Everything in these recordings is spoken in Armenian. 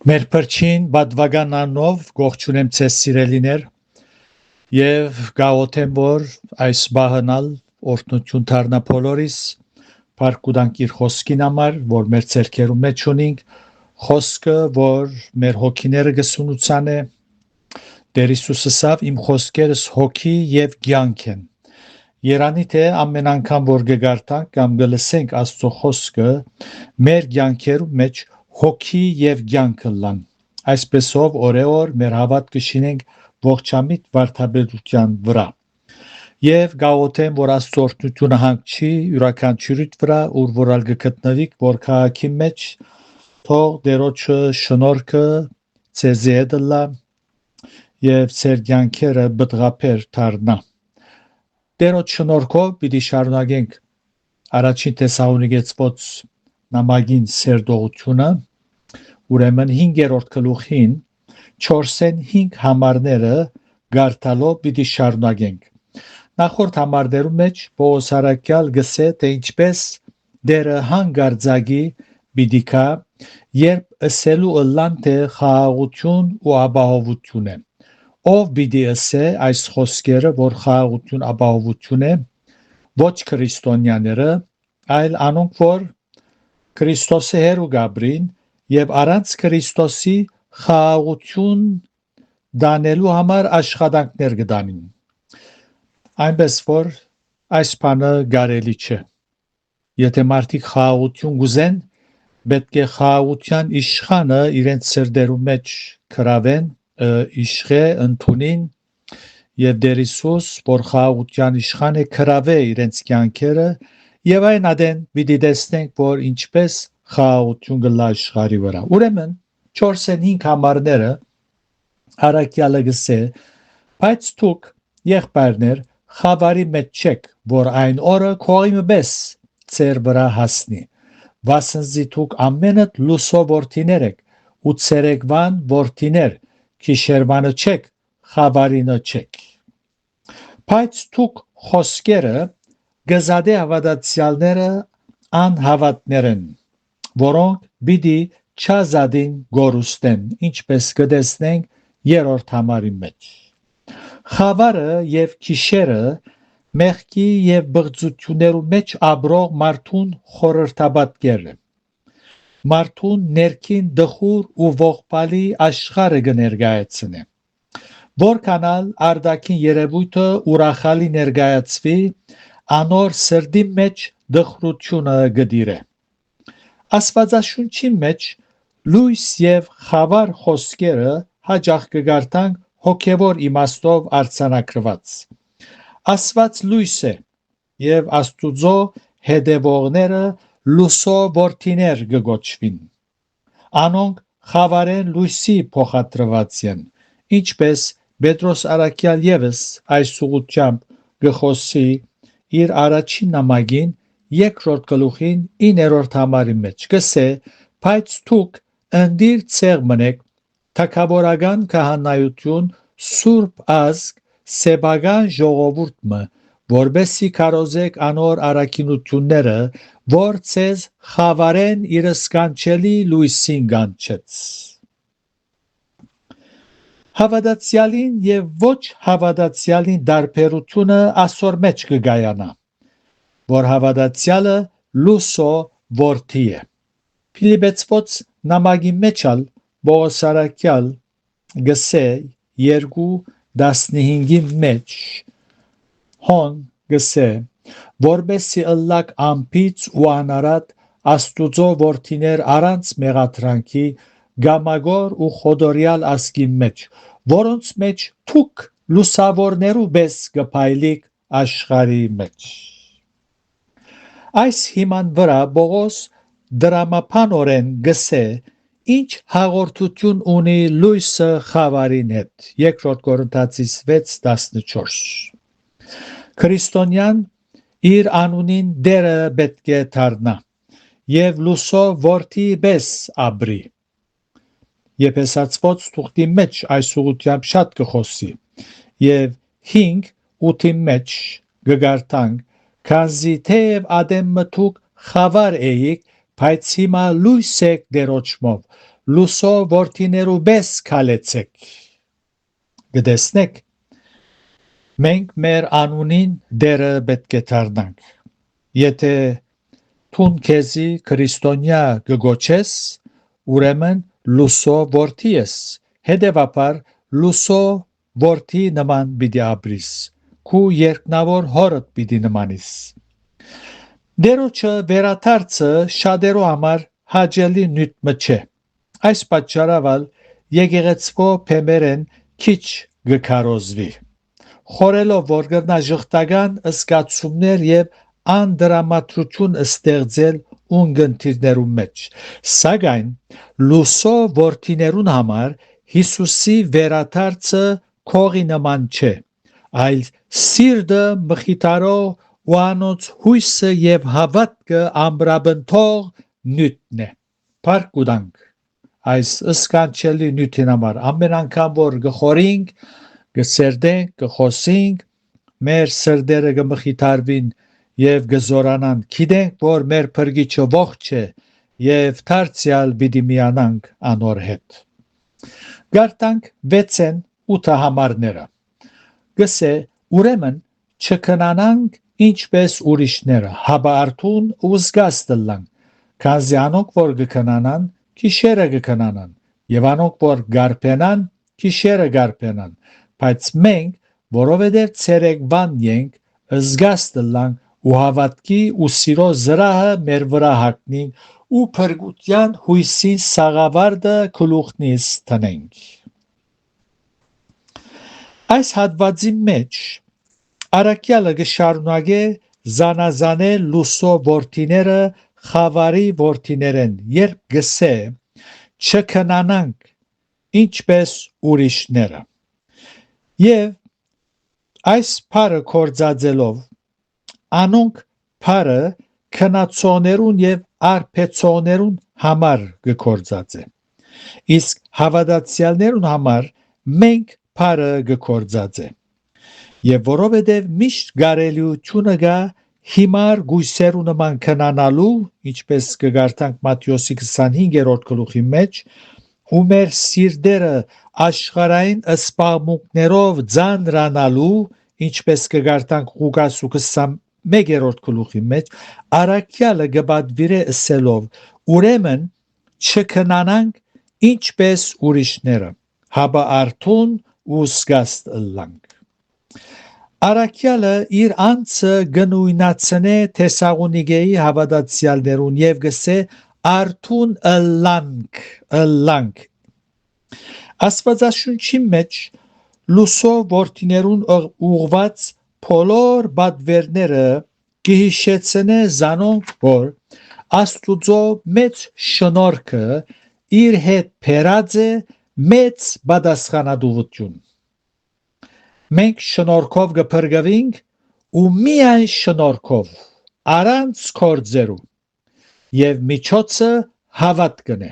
Մեր փրկին բադվագանանով գողջունեմ ցես սիրելիներ եւ գաոթեմ որ այս բահանալ օրտնություն դառնա բոլորիս Պարկուդանք իր խոսքին համար որ մեր ցերկերում մեջ ունենք խոսքը որ մեր հոգիները գսունուցան է Տեր Հիսուսը ասավ իմ խոսքերս հոգի եւ կյանք են Երանի թե ամեն անգամ որ գգարտանք կամ գլսենք Աստծո խոսքը մեր կյանքերում մեջ հոգի եւ կյանք լան Այսպեսով օրեօր մեր հավատքը շինենք ողջամիտ վարդապետության վրա Եվ գաոթեմ որ Աստծո օրհնությունը հանգչի յուրաքանչյուրիդ վրա ուր որալ գտնվիք որ քաղաքի մեջ թող Տերոջը շնորհքը ցեզի հետ լա եւ ցեր կյանքերը բդղափեր դառնա Տերոջ շնորհքով պիտի շարունակենք առաջին Թեսաղոնիկեցված նամակին սերտողությունը ուրեմն 5-րդ գլուխին 4-ին 5 համարները գարտալով պիտի շարունակենք Նախորդ համարներում մեջ Պողոս Արաքյալ գսե թե ինչպես դերը հանգարձակի պիտի կա երբ ըսելու ըլլան թե խաղաղություն ու ապահովություն է ով պիտի ըսե այս խոսքերը որ խաղաղություն ապահովություն է ոչ քրիստոնյաները այլ անոնք որ Քրիստոսի հերու գաբրին եւ առանց Քրիստոսի խաղաղություն դանելու համար աշխատանքներ կդանին Այնպես որ այս բանը կարելի չէ Եթե մարդիկ խաղաղություն գուզեն պետք է խաղաղության իշխանը իրենց սրտերում մեջ կրավեն իշխե ընդունին եւ Տեր Հիսուս որ խաղաղության իշխան է կրավե իրենց կյանքերը եւ այն ադեն պիտի տեսնենք որ ինչպես խաղաղություն գլա աշխարհի վրա ուրեմն 4-ին 5 համարները Արաքյալը գսե բայց դուք եղբայրներ խավարի մեջ չեք որ այն օրը քողի մեզ ծեր վրա հասնի վասնզի դուք ամենդ լուսո որդիներ եք ու ցերեկվան որդիներ քիշերվանը չեք խավարինը չեք բայց դուք խոսքերը գզադե հավատացյալները անհավատներ են որոնք պիտի չազադին գորուստեն ինչպես կտեսնենք երրորդ համարի մեջ Խավարը եւ քիշերը մեղքի եւ բղծություններու մեջ ապրող մարդուն խորհրդաբատկեր է մարդուն ներքին դխուր ու ողբալի աշխարհը կներկայացնե որքանալ արդակին երևույթը ուրախալի ներկայացվի անոր սրդի մեջ դխրությունը գդիրե Աստվածաշունչի մեջ լույս եւ խավար խոսքերը հաջող կգարտանք հոգևոր իմաստով արձանագրված Աստված լույս է եւ Աստուծո հետևողները լուսո որդիներ կգոչվին Անոնք խավարեն լույսի փոխադրված են ինչպես Պետրոս Արաքյալ եւս այս ուղղությամբ գխոսի իր առաջին նամակին երկրորդ գլուխին 9-րդ համարի մեջ գսե բայց դուք ընդիր ցեղ մնեք թագավորական քահանայություն սուրբ ազգ սեբական ժողովուրդը որբեսի կարոզեք անոր արաքինությունները որ ցեզ խավարեն իր սկանչելի լույսին գանչեց Հավատացյալին եւ ոչ հավատացյալին դարբերությունը ասոր մեջ կգայանա որ հավատացյալը լուսո որդի է Փիլիպեցված նամակի մեջալ Պողոս Արաքյալ գսե 2:15-ի մեջ հոն գսե որբեսի ըլլակ ամպից ու անարատ Աստուծո որդիներ առանց մեղադրանքի գամագոր ու խոդորյալ ասկի մեջ որոնց մեջ թուք լուսավորներու բես գփայլիկ աշխարհի մեջ Այս հիման վրա Պողոս դրամապանորեն գսե ինչ հաղորդություն ունի լույսը խավարին հետ երկրորդ Կորինթացիս 6:14 Քրիստոնյան իր անունին դերը պետք է դառնա եւ լուսո որդի պես ապրի Եփեսացված թուղթի մեջ այս ուղղությամբ շատ կխոսի եւ 5:8-ի մեջ գգարտանք քանզի թեև ադեմ մտուկ խավար էիք բայց հիմա լույս եք դերոճմով լուսո որդիներու պես քալեցեք։ Գտեսնեք, մենք մեր անունին դերը պետք է դառնանք։ Եթե թուն քեզի քրիստոնյա գոչես, ուրեմն լուսո որդի ես, հետևաբար լուսո որդի նման պիտի ապրիս, քու երկնավոր հորդ պիտի նմանիս։ Դերոջը վերաթարցը շատերու համար հաճելի նյութ չէ։ Այս պատճառով եկեղեցվո փեմերեն քիչ գկարոզվի։ Խորելով որ գտնա ժխտական զգացումներ եւ անդրամատրություն ստեղծել ունգընտիրներու մեջ, սակայն լուսո որդիներուն համար Հիսուսի վերաթարցը քողի նման չէ, այլ սիրտը մխիթարող ու անոնց հույսը եւ հավատքը ամբրաբնթող նյութն է։ Փառք ուտանք այս սկանչելի նյութին համար ամեն անգամ որ գխորինք, գսերդենք, գխոսինք, մեր սրդերը գմխիթարվին եւ գզորանան, գիտենք որ մեր փրկիչը ողջ է եւ դարձյալ պիտի միանանք անոր հետ։ Գարտանք 6-ն 8 համարները։ Գսե ուրեմն չքնանանք ինչպես ուրիշները, հաբա արթուն ու զգաստլան, քանզի անոնք որ գքնանան, գիշերը գքնանան, եւ անոնք որ գարփենան, գիշերը գարփենան, բայց մենք, որովհետեւ ցերեկվան ենք, զգաստլան ու հավատքի ու սիրո զրահը մեր վրա հագնենք ու փրկության հույսին սաղավարտը գլուխնից տնենք։ Այս հատվածի մեջ Արաքյալը գշարունակե զանազանել լուսո որդիները խավարի որդիներեն, երբ գսե չքնանանք ինչպես ուրիշները։ Եվ այս փարը կործածելով անոնք փարը քնացողներուն եւ արփեցողներուն համար գործած է։ Իսկ հավատացյալներուն համար մենք փարը գործած է։ Եվ որովհետև միշտ գարելիությունը գա հիմար գույսերու նման քնանալու, ինչպես կգարտանք Մատթեոսի 25-րդ գլուխի մեջ, ու մեր սիրտերը աշխարհային սպաղմունքներով ձանրանալու, ինչպես կգարտանք Ղուկասու 21-րդ գլուխի մեջ, Արաքյալը գբադվիրե ըսելով. ուրեմն չքնանանք ինչպես ուրիշները, հաբա արթուն ու զգաստ ըլլանք։ Արաքյալը իր անձը գնույնացնե Թեսաղոնիկեի հավատացյալներուն եւ գսե արթուն ըլլանք։ Աստվածաշունչի մեջ լուսո որդիներուն ուղված բոլոր բադվերները կհիշեցնե զանոնք, որ Աստուծո մեծ շնորհքը իր հետ փերած է մեծ պատասխանատվություն։ Մենք շնորհքով կփրկվենք ու միայն շնորհքով, առանց գործերու, եւ միջոցը հավատքն է։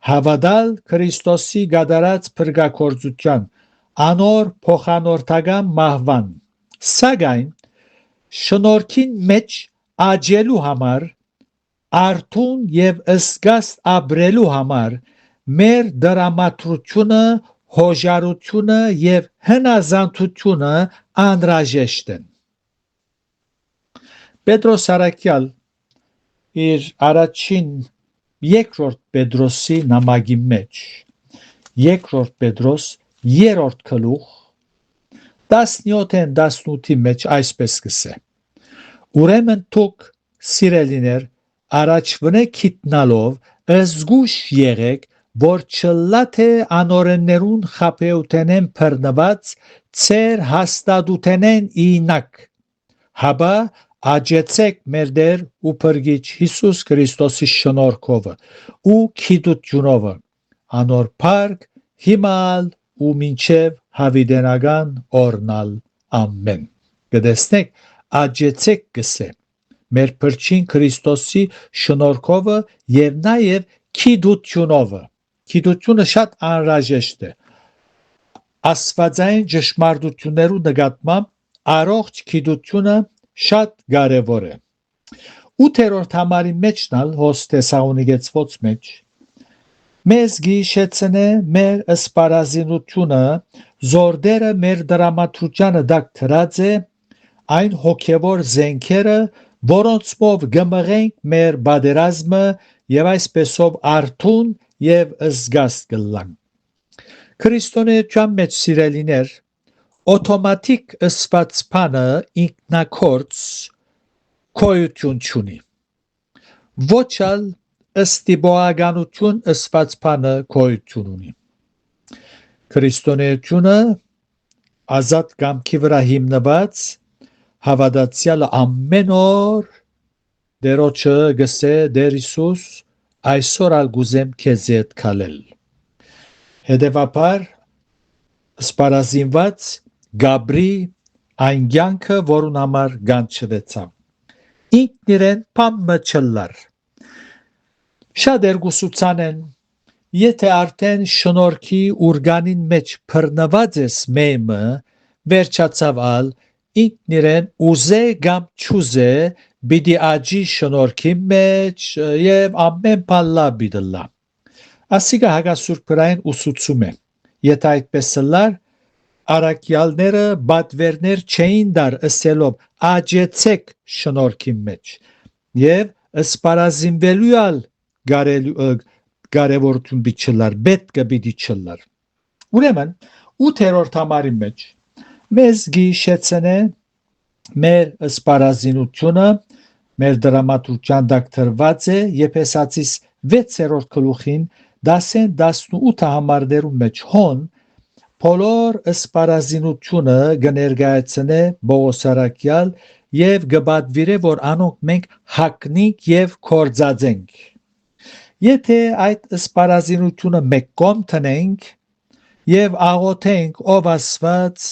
Հավատալ Քրիստոսի գադարած փրկագործության անոր փոխանորդական մահվան, սակայն շնորհքին մեջ աճելու համար, արթուն եւ զգաստ ապրելու համար մեր դրամատրությունը, հոժարությունը եւ հնազանդությունը անհրաժեշտ են։ Պետրոս Արաքյալ իր առաջին երկրորդ Պետրոսի նամակի մեջ, երկրորդ Պետրոս 3-րդ գլուխ 17-ին 18-ի մեջ այսպես կսե. ուրեմն դուք սիրելիներ առաջվնե գիտնալով զգուշ եղեք, որ չլա թե անօրեններուն խաբեութենեն բռնված ծեր հաստատութենեն ինակ, հաբա աջեցեք մեր Տեր ու Փրկիչ Հիսուս Քրիստոսի շնորհքովը ու գիտությունովը, անոր փառք հիմալ ու մինչև հավիտենական օրնալ ամեն։ Գտեսնեք, աջեցեք գսե մեր Փրկին Քրիստոսի շնորհքովը եւ նաեւ գիտությունովը։ Գիտությունը շատ անհրաժեշտ է։ Աստվածային ճշմարտություններու նկատմամբ առողջ գիտությունը շատ կարևոր է։ 8-րդ համարի մեջնալ հոս Թեսաղոնիկեցվոց մեջ Մեզ գիշեցնե մեր սպարազինությունը զորդերը մեր դրամատրությանը դակ թրած է այն հոգևոր զենքերը, որոնցով գմղենք մեր բادرազմը եւ այսպեսով արթուն եւ զգաստ կլանք։ Քրիստոնեության մեջ սիրելիներ, օտոմատիկ սպացփանը ինքնակորց քոյություն չունի։ Ոչալ ստիպողականություն սպացփանը քոյություն ունի։ Քրիստոնեությունը ազատ կամքի վրա հիմնված հավատացյալը ամեն օր դերոջը գսե դեր Հիսուս այսօր ալ գուզեմ քեզ հետ քալել։ Հետևաբար սպարազինված Գաբրի այն կյանքը, որուն համար գանչվեցա։ Ինքն իրեն փամը չլար։ Շատ երգուսուցան են, եթե արդեն շնորհքի ուրգանին մեջ բռնված ես մեմը, վերջացավ ալ ինքն իրեն ուզե կամ չուզե պիտի աճի շնորհքի մեջ եւ ամեն բան լավ բիդլա։ Ասիկա հագասուրբրային ուսուցում է։ Եթե այդպես լար արակյալները բադվերներ չէին դար ըսելով աճեցեք շնորհքի մեջ եւ սպարազինվելու ալ կարևորություն բիչլար, պետք է պիտի չլար։ Ուրեմն 8-րդ համարի մեջ մեզ գիշեցնե մեր սպարազինությունը մեր դրամատրության դակտրված է Եփեսացիս 6-րդ գլուխին 10-18 համարներում մեջ հոն բոլոր սպարազինությունը կներկայացնե Բողոսարակյալ եւ գբադվիրե որ անոնք մենք հակնիկ եւ կործածենք։ Եթե այդ սպարազինությունը մեկ կողմ տնենք եւ աղոթենք ով Աստված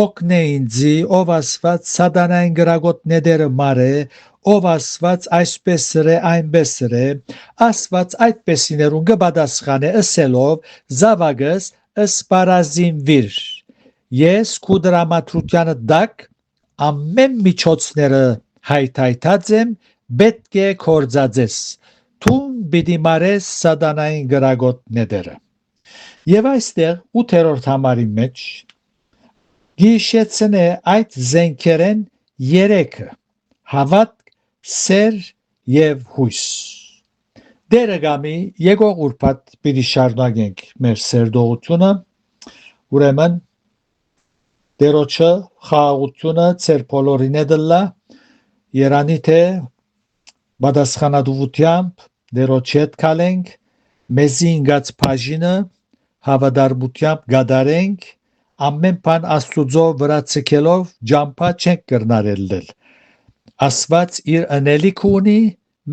օգնե ինձի, ով Աստված սատանային գրագոտները մարե, ով Աստված այսպես է, այնպես է, Աստված այդպեսիներուն կպատասխանե ըսելով զավակս սպարազինվիր։ Ես քու դրամատրությանը դակ ամեն միջոցները հայթայթած եմ, պետք է կործածես։ Թուն պիտի մարես սատանային գրագոտները։ Եվ այստեղ 8-րդ համարի մեջ գիշեցնե այդ զենքերեն երեքը հավատք, սեր եւ հույս։ Դերը գամի եկող ուրբաթ պիտի շարունակենք մեր սերդողությունը, ուրեմն դերոջը խաղաղությունը ծեր բոլորին է դլա, երանի թե պատասխանատվությամբ դերոջ հետ կալենք, մեզի ինգած բաժինը հավատարմությամբ գադարենք, ամեն բան Աստուծո վրա ցկելով ջամփա չենք կրնարել։ Աստված իր ընելիք ունի,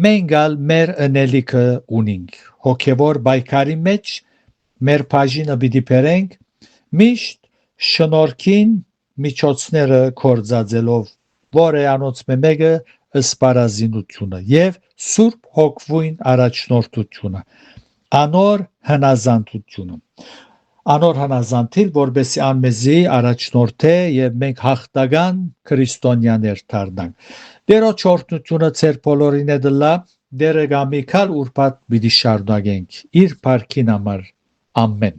մենք ալ մեր ընելիքը ունենք։ Հոգևոր բայկարի մեջ մեր բաժինը պիտի բերենք, միշտ շնորհքին միջոցները կործածելով, որը անոնց մեկը սպարազինությունը եւ Սուրբ Հոգվույն առաջնորդությունը, անոր հնազանդությունը, անոր հնազանդիլ, որբեսի անմեզի առաջնորդե եւ մենք հաղթական քրիստոնյաներ դառնանք։ Դերոջ օրհնությունը ծեր բոլորին է դլա, դերը գամիկալ ուրբաթ պիտի շարունակենք իր փառքին համար։ Ամեն։